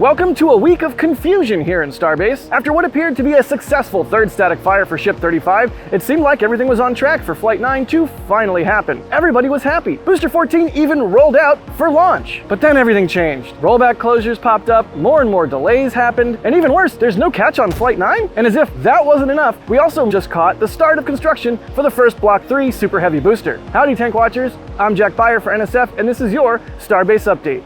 Welcome to a week of confusion here in Starbase. After what appeared to be a successful third static fire for Ship 35, it seemed like everything was on track for Flight 9 to finally happen. Everybody was happy. Booster 14 even rolled out for launch. But then everything changed. Rollback closures popped up, more and more delays happened, and even worse, there's no catch on Flight 9? And as if that wasn't enough, we also just caught the start of construction for the first Block 3 Super Heavy booster. Howdy Tank Watchers, I'm Jack Beyer for NSF, and this is your Starbase Update.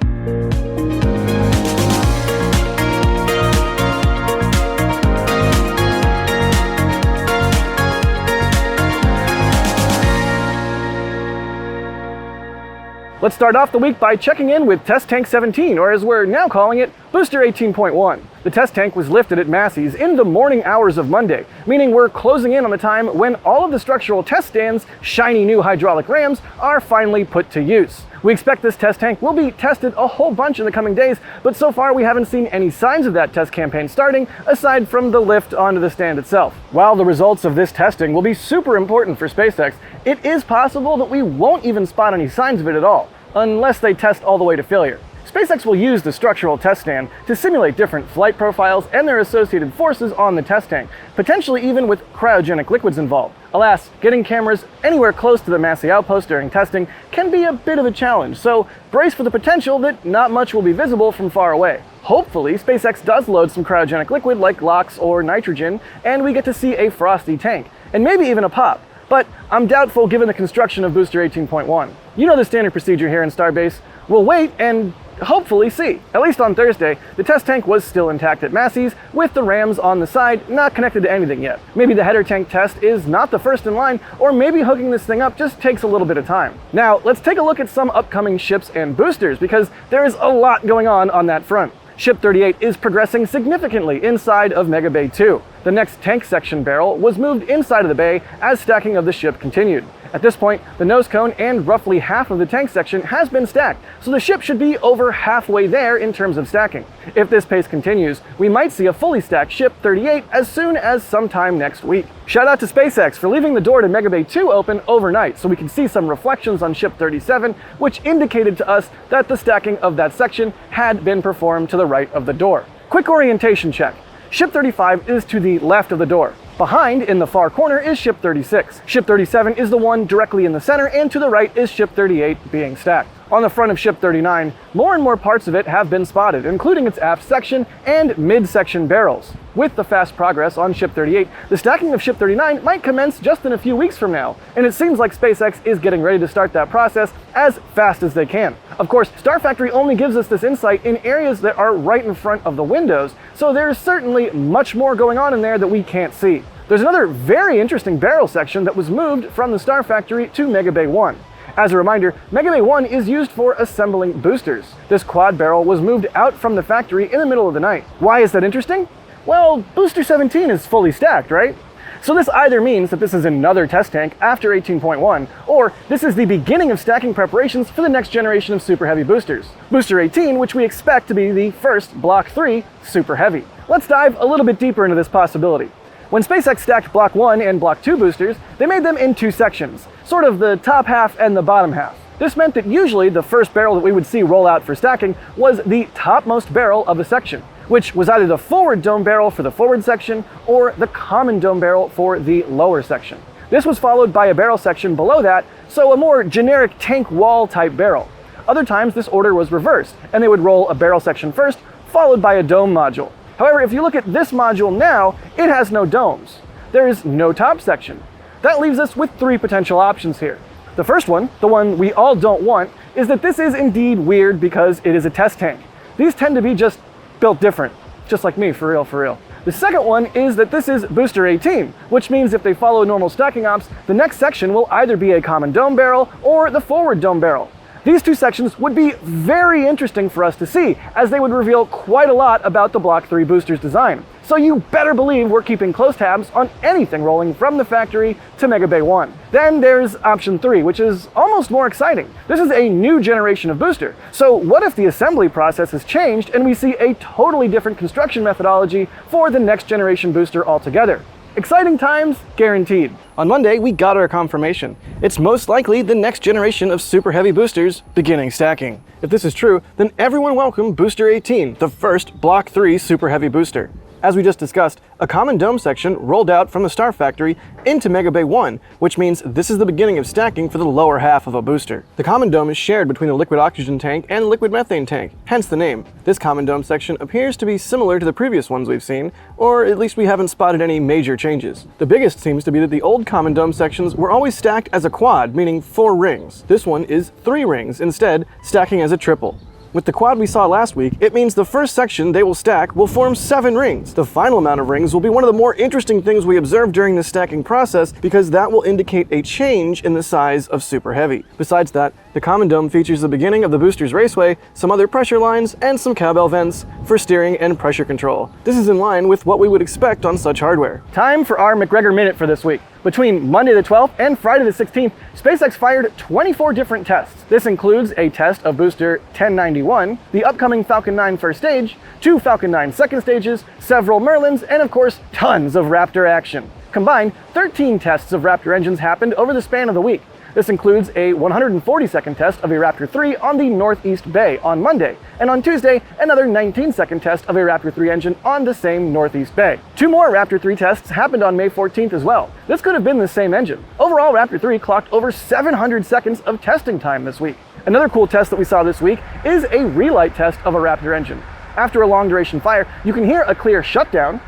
Let's start off the week by checking in with Test Tank 17, or as we're now calling it, Booster 18.1. The test tank was lifted at Massey's in the morning hours of Monday, meaning we're closing in on the time when all of the structural test stands' shiny new hydraulic rams are finally put to use. We expect this test tank will be tested a whole bunch in the coming days, but so far we haven't seen any signs of that test campaign starting, aside from the lift onto the stand itself. While the results of this testing will be super important for SpaceX, it is possible that we won't even spot any signs of it at all, unless they test all the way to failure. SpaceX will use the structural test stand to simulate different flight profiles and their associated forces on the test tank, potentially even with cryogenic liquids involved. Alas, getting cameras anywhere close to the Massey outpost during testing can be a bit of a challenge, so brace for the potential that not much will be visible from far away. Hopefully, SpaceX does load some cryogenic liquid like LOX or nitrogen, and we get to see a frosty tank, and maybe even a pop. But I'm doubtful given the construction of Booster 18.1. You know the standard procedure here in Starbase. We'll wait and hopefully see. At least on Thursday, the test tank was still intact at Massey's, with the rams on the side not connected to anything yet. Maybe the header tank test is not the first in line, or maybe hooking this thing up just takes a little bit of time. Now, let's take a look at some upcoming ships and boosters, because there is a lot going on that front. Ship 38 is progressing significantly inside of Mega Bay 2. The next tank section barrel was moved inside of the bay as stacking of the ship continued. At this point, the nose cone and roughly half of the tank section has been stacked, so the ship should be over halfway there in terms of stacking. If this pace continues, we might see a fully stacked Ship 38 as soon as sometime next week. Shout out to SpaceX for leaving the door to Mega Bay 2 open overnight so we could see some reflections on Ship 37, which indicated to us that the stacking of that section had been performed to the right of the door. Quick orientation check. Ship 35 is to the left of the door. Behind, in the far corner, is Ship 36. Ship 37 is the one directly in the center, and to the right is Ship 38 being stacked. On the front of Ship 39, more and more parts of it have been spotted, including its aft section and mid-section barrels. With the fast progress on Ship 38, the stacking of Ship 39 might commence just in a few weeks from now, and it seems like SpaceX is getting ready to start that process as fast as they can. Of course, Star Factory only gives us this insight in areas that are right in front of the windows, so there's certainly much more going on in there that we can't see. There's another very interesting barrel section that was moved from the Star Factory to Mega Bay 1. As a reminder, Mega Bay 1 is used for assembling boosters. This quad barrel was moved out from the factory in the middle of the night. Why is that interesting? Well, Booster 17 is fully stacked, right? So this either means that this is another test tank after 18.1, or this is the beginning of stacking preparations for the next generation of Super Heavy boosters. Booster 18, which we expect to be the first Block 3 Super Heavy. Let's dive a little bit deeper into this possibility. When SpaceX stacked Block 1 and Block 2 boosters, they made them in two sections, sort of the top half and the bottom half. This meant that usually the first barrel that we would see roll out for stacking was the topmost barrel of the section, which was either the forward dome barrel for the forward section or the common dome barrel for the lower section. This was followed by a barrel section below that, so a more generic tank wall type barrel. Other times this order was reversed, and they would roll a barrel section first, followed by a dome module. However, if you look at this module now, it has no domes. There is no top section. That leaves us with three potential options here. The first one, the one we all don't want, is that this is indeed weird because it is a test tank. These tend to be just built different, just like me, for real. The second one is that this is Booster 18, which means if they follow normal stacking ops, the next section will either be a common dome barrel or the forward dome barrel. These two sections would be very interesting for us to see, as they would reveal quite a lot about the Block 3 booster's design. So you better believe we're keeping close tabs on anything rolling from the factory to Mega Bay 1. Then there's option 3, which is almost more exciting. This is a new generation of booster. So what if the assembly process has changed and we see a totally different construction methodology for the next generation booster altogether? Exciting times, guaranteed. On Monday, we got our confirmation. It's most likely the next generation of Super Heavy boosters beginning stacking. If this is true, then everyone welcome Booster 18, the first Block 3 Super Heavy booster. As we just discussed, a common dome section rolled out from the Star Factory into Mega Bay 1, which means this is the beginning of stacking for the lower half of a booster. The common dome is shared between the liquid oxygen tank and liquid methane tank, hence the name. This common dome section appears to be similar to the previous ones we've seen, or at least we haven't spotted any major changes. The biggest seems to be that the old common dome sections were always stacked as a quad, meaning 4 rings. This one is 3 rings, instead stacking as a triple. With the quad we saw last week, it means the first section they will stack will form 7 rings. The final amount of rings will be one of the more interesting things we observe during the stacking process, because that will indicate a change in the size of Super Heavy. Besides that, the common dome features the beginning of the booster's raceway, some other pressure lines, and some cowbell vents for steering and pressure control. This is in line with what we would expect on such hardware. Time for our McGregor Minute for this week. Between Monday the 12th and Friday the 16th, SpaceX fired 24 different tests. This includes a test of booster 1091, the upcoming Falcon 9 first stage, 2 Falcon 9 second stages, several Merlins, and of course, tons of Raptor action. Combined, 13 tests of Raptor engines happened over the span of the week. This includes a 140-second test of a Raptor 3 on the Northeast Bay on Monday, and on Tuesday, another 19-second test of a Raptor 3 engine on the same Northeast Bay. 2 more Raptor 3 tests happened on May 14th as well. This could have been the same engine. Overall, Raptor 3 clocked over 700 seconds of testing time this week. Another cool test that we saw this week is a relight test of a Raptor engine. After a long-duration fire, you can hear a clear shutdown,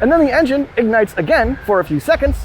and then the engine ignites again for a few seconds,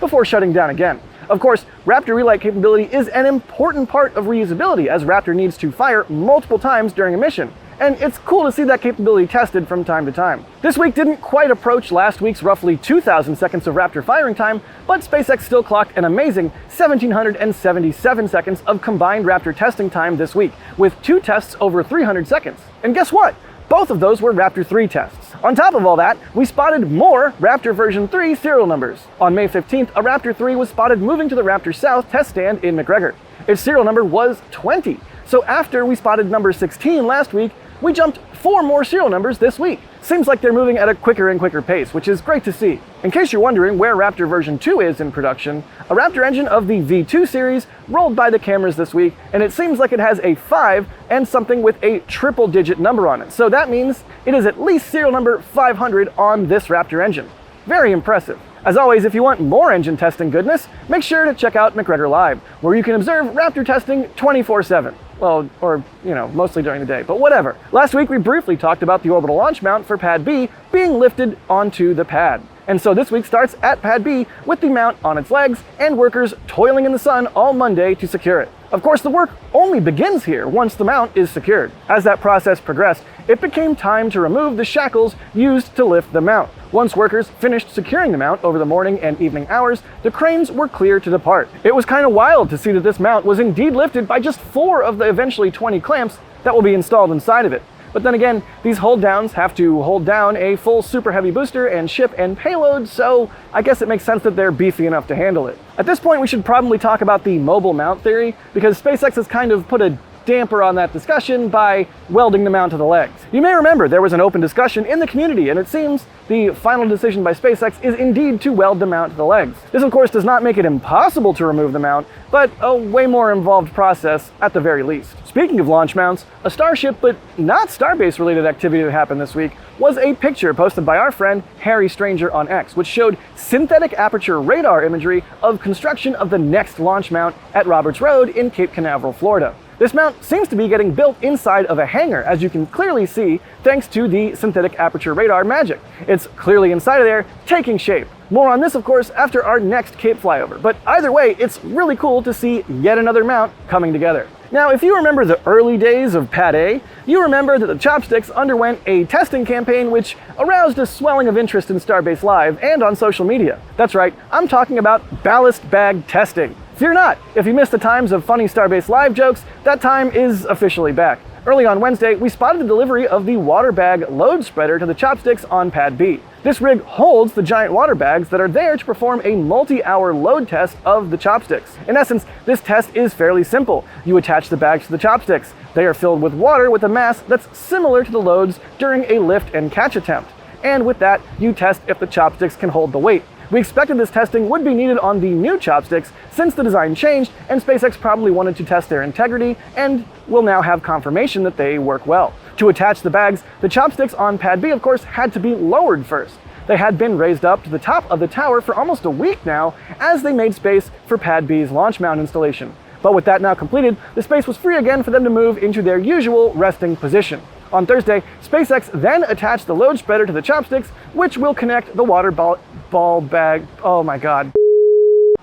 before shutting down again. Of course, Raptor relight capability is an important part of reusability, as Raptor needs to fire multiple times during a mission, and it's cool to see that capability tested from time to time. This week didn't quite approach last week's roughly 2,000 seconds of Raptor firing time, but SpaceX still clocked an amazing 1,777 seconds of combined Raptor testing time this week, with 2 tests over 300 seconds. And guess what? Both of those were Raptor 3 tests. On top of all that, we spotted more Raptor version 3 serial numbers. On May 15th, a Raptor 3 was spotted moving to the Raptor South test stand in McGregor. Its serial number was 20. So after we spotted number 16 last week, we jumped 4 more serial numbers this week. Seems like they're moving at a quicker and quicker pace, which is great to see. In case you're wondering where Raptor version 2 is in production, a Raptor engine of the V2 series rolled by the cameras this week, and it seems like it has a 5 and something with a triple-digit number on it. So that means it is at least serial number 500 on this Raptor engine. Very impressive. As always, if you want more engine testing goodness, make sure to check out McGregor Live, where you can observe Raptor testing 24/7. Well, or, mostly during the day, but whatever. Last week, we briefly talked about the orbital launch mount for Pad B being lifted onto the pad. And so this week starts at Pad B with the mount on its legs and workers toiling in the sun all Monday to secure it. Of course, the work only begins here once the mount is secured. As that process progressed, it became time to remove the shackles used to lift the mount. Once workers finished securing the mount over the morning and evening hours, the cranes were clear to depart. It was kind of wild to see that this mount was indeed lifted by just 4 of the eventually 20 clamps that will be installed inside of it. But then again, these hold downs have to hold down a full Super Heavy booster and ship and payload, so I guess it makes sense that they're beefy enough to handle it. At this point, we should probably talk about the mobile mount theory, because SpaceX has kind of put a damper on that discussion by welding the mount to the legs. You may remember there was an open discussion in the community, and it seems the final decision by SpaceX is indeed to weld the mount to the legs. This of course does not make it impossible to remove the mount, but a way more involved process at the very least. Speaking of launch mounts, a Starship but not Starbase related activity that happened this week was a picture posted by our friend Harry Stranger on X, which showed synthetic aperture radar imagery of construction of the next launch mount at Roberts Road in Cape Canaveral, Florida. This mount seems to be getting built inside of a hangar, as you can clearly see thanks to the synthetic aperture radar magic. It's clearly inside of there, taking shape. More on this, of course, after our next Cape flyover, but either way, it's really cool to see yet another mount coming together. Now, if you remember the early days of Pad A, you remember that the Chopsticks underwent a testing campaign which aroused a swelling of interest in Starbase Live and on social media. That's right, I'm talking about ballast bag testing. Fear not, if you missed the times of funny Starbase Live jokes, that time is officially back. Early on Wednesday, we spotted the delivery of the water bag load spreader to the Chopsticks on Pad B. This rig holds the giant water bags that are there to perform a multi-hour load test of the Chopsticks. In essence, this test is fairly simple. You attach the bags to the Chopsticks. They are filled with water with a mass that's similar to the loads during a lift and catch attempt. And with that, you test if the Chopsticks can hold the weight. We expected this testing would be needed on the new Chopsticks since the design changed and SpaceX probably wanted to test their integrity and will now have confirmation that they work well. To attach the bags, the Chopsticks on Pad B, of course, had to be lowered first. They had been raised up to the top of the tower for almost a week now as they made space for Pad B's launch mount installation. But with that now completed, the space was free again for them to move into their usual resting position. On Thursday, SpaceX then attached the load spreader to the Chopsticks, which will connect the water ball bag. Oh my god.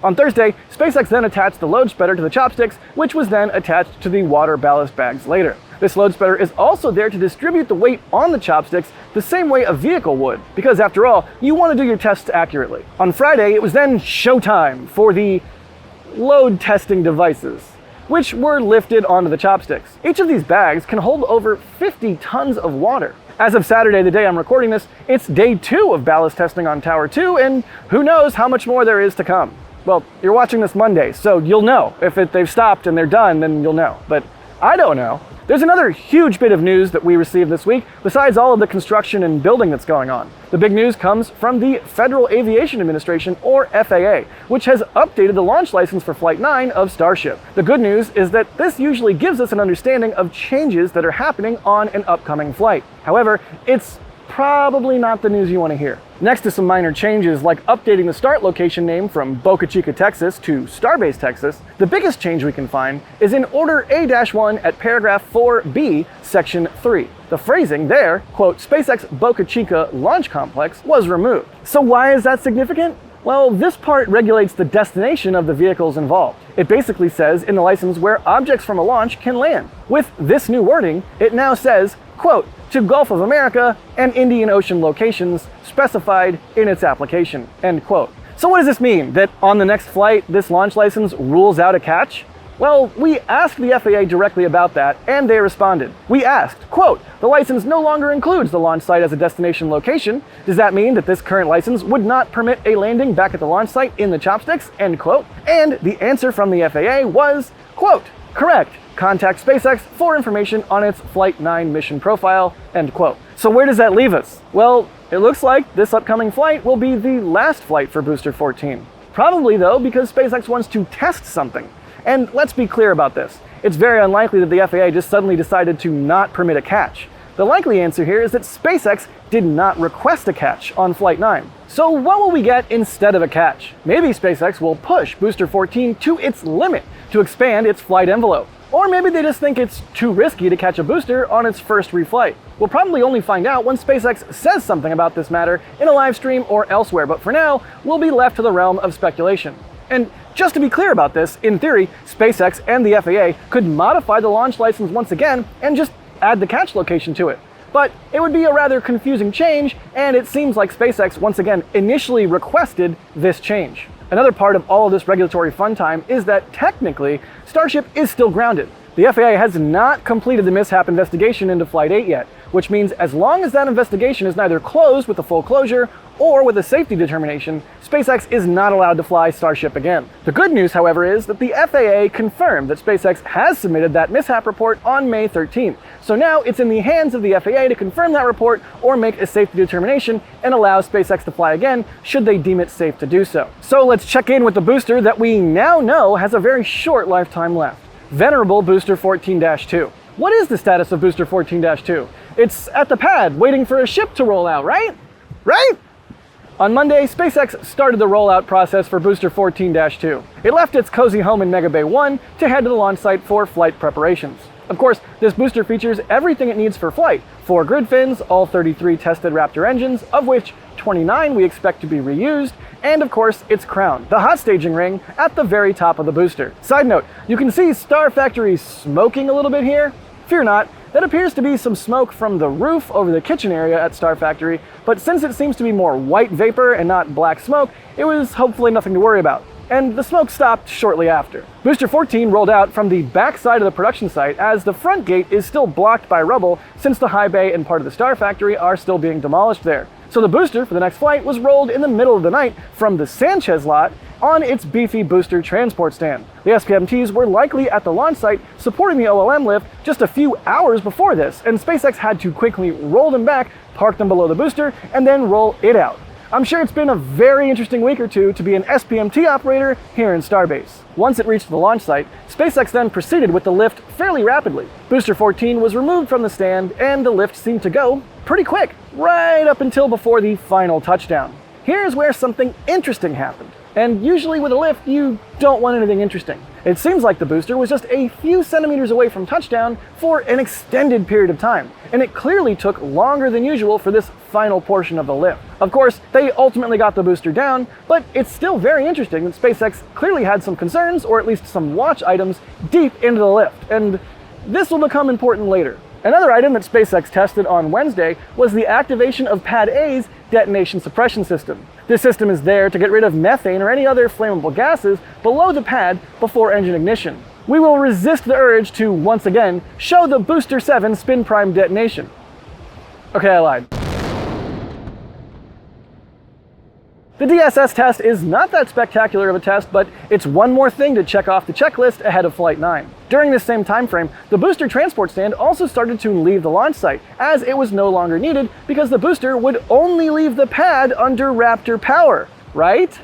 On Thursday, SpaceX then attached the load spreader to the Chopsticks, which was then attached to the water ballast bags later. This load spreader is also there to distribute the weight on the Chopsticks the same way a vehicle would, because after all, you want to do your tests accurately. On Friday, it was then showtime for the load testing devices, which were lifted onto the Chopsticks. Each of these bags can hold over 50 tons of water. As of Saturday, the day I'm recording this, it's day 2 of ballast testing on Tower 2, and who knows how much more there is to come. Well, you're watching this Monday, so you'll know. If they've stopped and they're done, then you'll know. But I don't know. There's another huge bit of news that we received this week, besides all of the construction and building that's going on. The big news comes from the Federal Aviation Administration, or FAA, which has updated the launch license for Flight 9 of Starship. The good news is that this usually gives us an understanding of changes that are happening on an upcoming flight. However, it's probably not the news you want to hear. Next to some minor changes like updating the start location name from Boca Chica, Texas to Starbase, Texas, the biggest change we can find is in Order A-1 at paragraph 4B, section 3. The phrasing there, quote, SpaceX Boca Chica Launch Complex, was removed. So why is that significant? Well, this part regulates the destination of the vehicles involved. It basically says in the license where objects from a launch can land. With this new wording, it now says, quote, to Gulf of America and Indian Ocean locations specified in its application, end quote. So what does this mean? That on the next flight, this launch license rules out a catch? Well, we asked the FAA directly about that, and they responded. We asked, quote, the license no longer includes the launch site as a destination location. Does that mean that this current license would not permit a landing back at the launch site in the Chopsticks, end quote? And the answer from the FAA was, quote, correct. Contact SpaceX for information on its Flight 9 mission profile, end quote. So where does that leave us? Well, it looks like this upcoming flight will be the last flight for Booster 14. Probably though, because SpaceX wants to test something. And let's be clear about this. It's very unlikely that the FAA just suddenly decided to not permit a catch. The likely answer here is that SpaceX did not request a catch on Flight 9. So what will we get instead of a catch? Maybe SpaceX will push Booster 14 to its limit to expand its flight envelope. Or maybe they just think it's too risky to catch a booster on its first reflight. We'll probably only find out when SpaceX says something about this matter in a live stream or elsewhere, but for now, we'll be left to the realm of speculation. And just to be clear about this, in theory, SpaceX and the FAA could modify the launch license once again and just add the catch location to it. But it would be a rather confusing change, and it seems like SpaceX once again initially requested this change. Another part of all of this regulatory fun time is that technically, Starship is still grounded. The FAA has not completed the mishap investigation into Flight 8 yet, which means as long as that investigation is neither closed with a full closure or with a safety determination, SpaceX is not allowed to fly Starship again. The good news, however, is that the FAA confirmed that SpaceX has submitted that mishap report on May 13th. So now it's in the hands of the FAA to confirm that report or make a safety determination and allow SpaceX to fly again should they deem it safe to do so. So let's check in with the booster that we now know has a very short lifetime left. Venerable Booster 14-2. What is the status of Booster 14-2? It's at the pad, waiting for a ship to roll out, right? Right? On Monday, SpaceX started the rollout process for Booster 14-2. It left its cozy home in Mega Bay 1 to head to the launch site for flight preparations. Of course, this booster features everything it needs for flight. 4 grid fins, all 33 tested Raptor engines, of which 29 we expect to be reused, and of course, its crown, the hot staging ring, at the very top of the booster. Side note, you can see Star Factory smoking a little bit here. Fear not, that appears to be some smoke from the roof over the kitchen area at Star Factory, but since it seems to be more white vapor and not black smoke, it was hopefully nothing to worry about. And the smoke stopped shortly after. Booster 14 rolled out from the back side of the production site as the front gate is still blocked by rubble since the high bay and part of the Star Factory are still being demolished there. So the booster for the next flight was rolled in the middle of the night from the Sanchez lot on its beefy booster transport stand. The SPMTs were likely at the launch site supporting the OLM lift just a few hours before this, and SpaceX had to quickly roll them back, park them below the booster, and then roll it out. I'm sure it's been a very interesting week or two to be an SPMT operator here in Starbase. Once it reached the launch site, SpaceX then proceeded with the lift fairly rapidly. Booster 14 was removed from the stand, and the lift seemed to go pretty quick, right up until before the final touchdown. Here's where something interesting happened. And usually with a lift, you don't want anything interesting. It seems like the booster was just a few centimeters away from touchdown for an extended period of time, and it clearly took longer than usual for this final portion of the lift. Of course, they ultimately got the booster down, but it's still very interesting that SpaceX clearly had some concerns, or at least some watch items, deep into the lift, and this will become important later. Another item that SpaceX tested on Wednesday was the activation of Pad A's detonation suppression system. This system is there to get rid of methane or any other flammable gases below the pad before engine ignition. We will resist the urge to, once again, show the Booster 7 spin prime detonation. Okay, I lied. The DSS test is not that spectacular of a test, but it's one more thing to check off the checklist ahead of Flight 9. During this same time frame, the booster transport stand also started to leave the launch site, as it was no longer needed because the booster would only leave the pad under Raptor power. Right?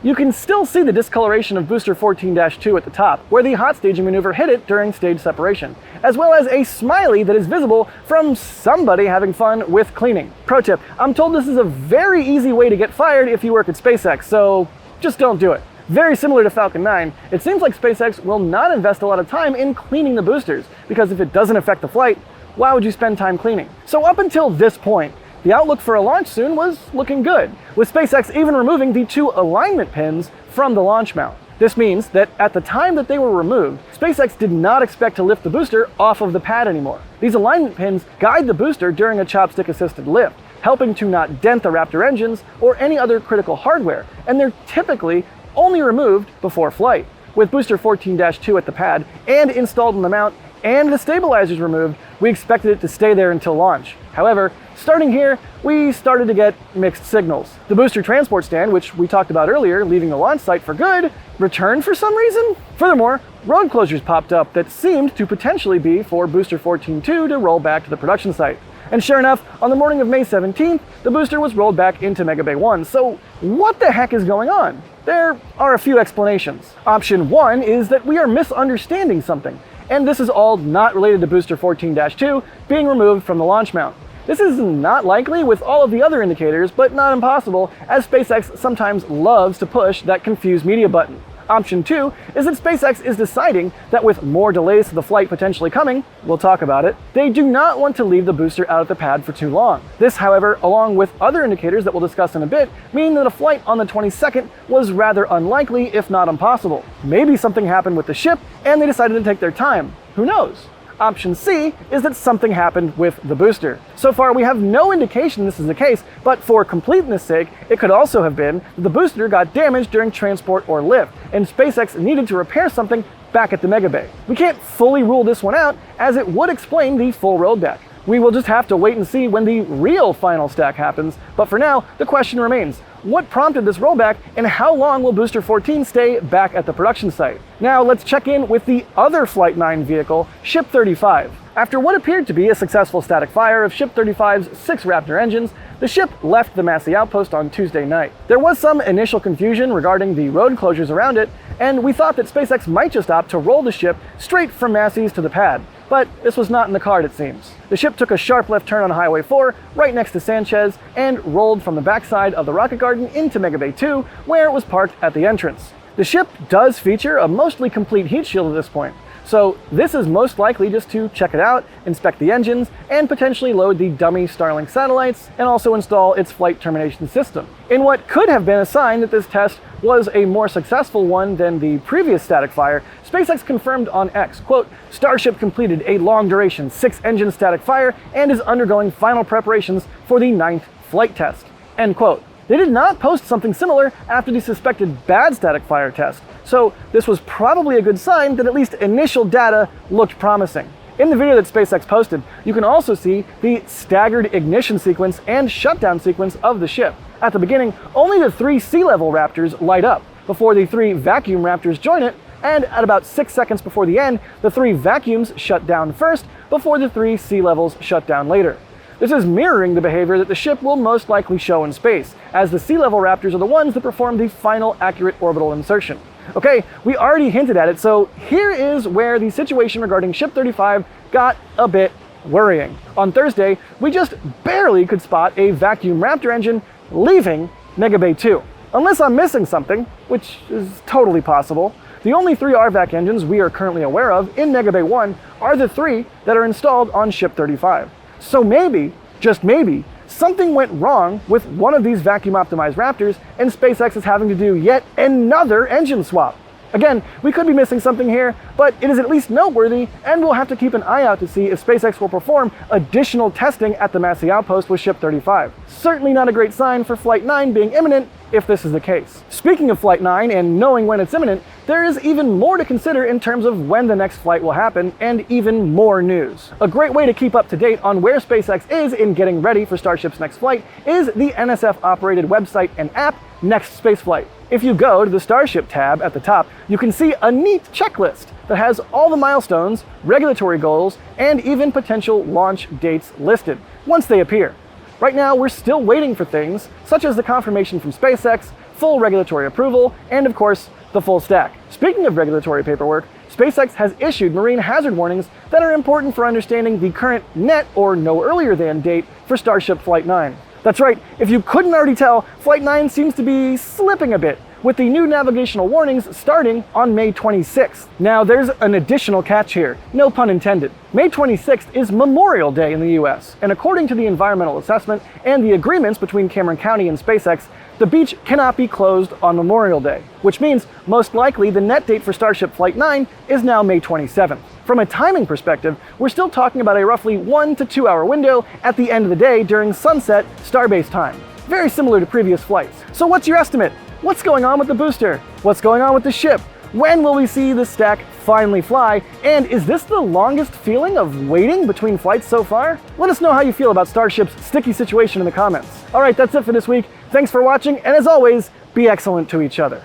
You can still see the discoloration of booster 14-2 at the top, where the hot staging maneuver hit it during stage separation, as well as a smiley that is visible from somebody having fun with cleaning. Pro tip, I'm told this is a very easy way to get fired if you work at SpaceX, so just don't do it. Very similar to Falcon 9, it seems like SpaceX will not invest a lot of time in cleaning the boosters, because if it doesn't affect the flight, why would you spend time cleaning? So up until this point, the outlook for a launch soon was looking good, with SpaceX even removing the 2 alignment pins from the launch mount. This means that at the time that they were removed, SpaceX did not expect to lift the booster off of the pad anymore. These alignment pins guide the booster during a chopstick-assisted lift, helping to not dent the Raptor engines or any other critical hardware, and they're typically only removed before flight. With booster 14-2 at the pad and installed in the mount and the stabilizers removed, we expected it to stay there until launch. However, starting here, we started to get mixed signals. The booster transport stand, which we talked about earlier, leaving the launch site for good, returned for some reason. Furthermore, road closures popped up that seemed to potentially be for booster 14-2 to roll back to the production site. And sure enough, on the morning of May 17th, the booster was rolled back into Mega Bay 1. So what the heck is going on? There are a few explanations. Option 1 is that we are misunderstanding something, and this is all not related to booster 14-2 being removed from the launch mount. This is not likely with all of the other indicators, but not impossible, as SpaceX sometimes loves to push that confuse media button. Option 2 is that SpaceX is deciding that with more delays to the flight potentially coming, we'll talk about it, they do not want to leave the booster out at the pad for too long. This, however, along with other indicators that we'll discuss in a bit, mean that a flight on the 22nd was rather unlikely, if not impossible. Maybe something happened with the ship and they decided to take their time. Who knows? Option C is that something happened with the booster. So far, we have no indication this is the case, but for completeness' sake, it could also have been that the booster got damaged during transport or lift, and SpaceX needed to repair something back at the Mega Bay. We can't fully rule this one out, as it would explain the full rollback. We will just have to wait and see when the real final stack happens, but for now, the question remains: what prompted this rollback, and how long will Booster 14 stay back at the production site? Now let's check in with the other Flight 9 vehicle, Ship 35. After what appeared to be a successful static fire of Ship 35's 6 Raptor engines, the ship left the Massey outpost on Tuesday night. There was some initial confusion regarding the road closures around it, and we thought that SpaceX might just opt to roll the ship straight from Massey's to the pad. But this was not in the card, it seems. The ship took a sharp left turn on Highway 4, right next to Sanchez, and rolled from the backside of the rocket garden into Mega Bay 2, where it was parked at the entrance. The ship does feature a mostly complete heat shield at this point, so this is most likely just to check it out, inspect the engines, and potentially load the dummy Starlink satellites, and also install its flight termination system. In what could have been a sign that this test was a more successful one than the previous static fire, SpaceX confirmed on X, quote, "Starship completed a long-duration 6-engine static fire and is undergoing final preparations for the 9th flight test," end quote. They did not post something similar after the suspected bad static fire test, so this was probably a good sign that at least initial data looked promising. In the video that SpaceX posted, you can also see the staggered ignition sequence and shutdown sequence of the ship. At the beginning, only the 3 sea level Raptors light up, before the 3 vacuum Raptors join it, and at about 6 seconds before the end, the 3 vacuums shut down first, before the 3 sea levels shut down later. This is mirroring the behavior that the ship will most likely show in space, as the sea level Raptors are the ones that perform the final accurate orbital insertion. Okay, we already hinted at it, so here is where the situation regarding Ship 35 got a bit worrying. On Thursday, we just barely could spot a vacuum Raptor engine leaving Mega Bay 2. Unless I'm missing something, which is totally possible, the only 3 RVAC engines we are currently aware of in Mega Bay 1 are the 3 that are installed on Ship 35. So maybe, just maybe, something went wrong with one of these vacuum-optimized Raptors, and SpaceX is having to do yet another engine swap. Again, we could be missing something here, but it is at least noteworthy, and we'll have to keep an eye out to see if SpaceX will perform additional testing at the Massey Outpost with Ship 35. Certainly not a great sign for Flight 9 being imminent, if this is the case. Speaking of Flight 9 and knowing when it's imminent, there is even more to consider in terms of when the next flight will happen, and even more news. A great way to keep up to date on where SpaceX is in getting ready for Starship's next flight is the NSF-operated website and app, Next Spaceflight. If you go to the Starship tab at the top, you can see a neat checklist that has all the milestones, regulatory goals, and even potential launch dates listed, once they appear. Right now, we're still waiting for things, such as the confirmation from SpaceX, full regulatory approval, and of course, the full stack. Speaking of regulatory paperwork, SpaceX has issued marine hazard warnings that are important for understanding the current net or no earlier than date for Starship Flight 9. That's right, if you couldn't already tell, Flight 9 seems to be slipping a bit, with the new navigational warnings starting on May 26th. Now, there's an additional catch here, no pun intended. May 26th is Memorial Day in the US, and according to the environmental assessment and the agreements between Cameron County and SpaceX, the beach cannot be closed on Memorial Day, which means most likely the net date for Starship Flight 9 is now May 27th. From a timing perspective, we're still talking about a roughly 1 to 2 hour window at the end of the day during sunset Starbase time. Very similar to previous flights. So what's your estimate? What's going on with the booster? What's going on with the ship? When will we see the stack finally fly? And is this the longest feeling of waiting between flights so far? Let us know how you feel about Starship's sticky situation in the comments. All right, that's it for this week. Thanks for watching, and as always, be excellent to each other.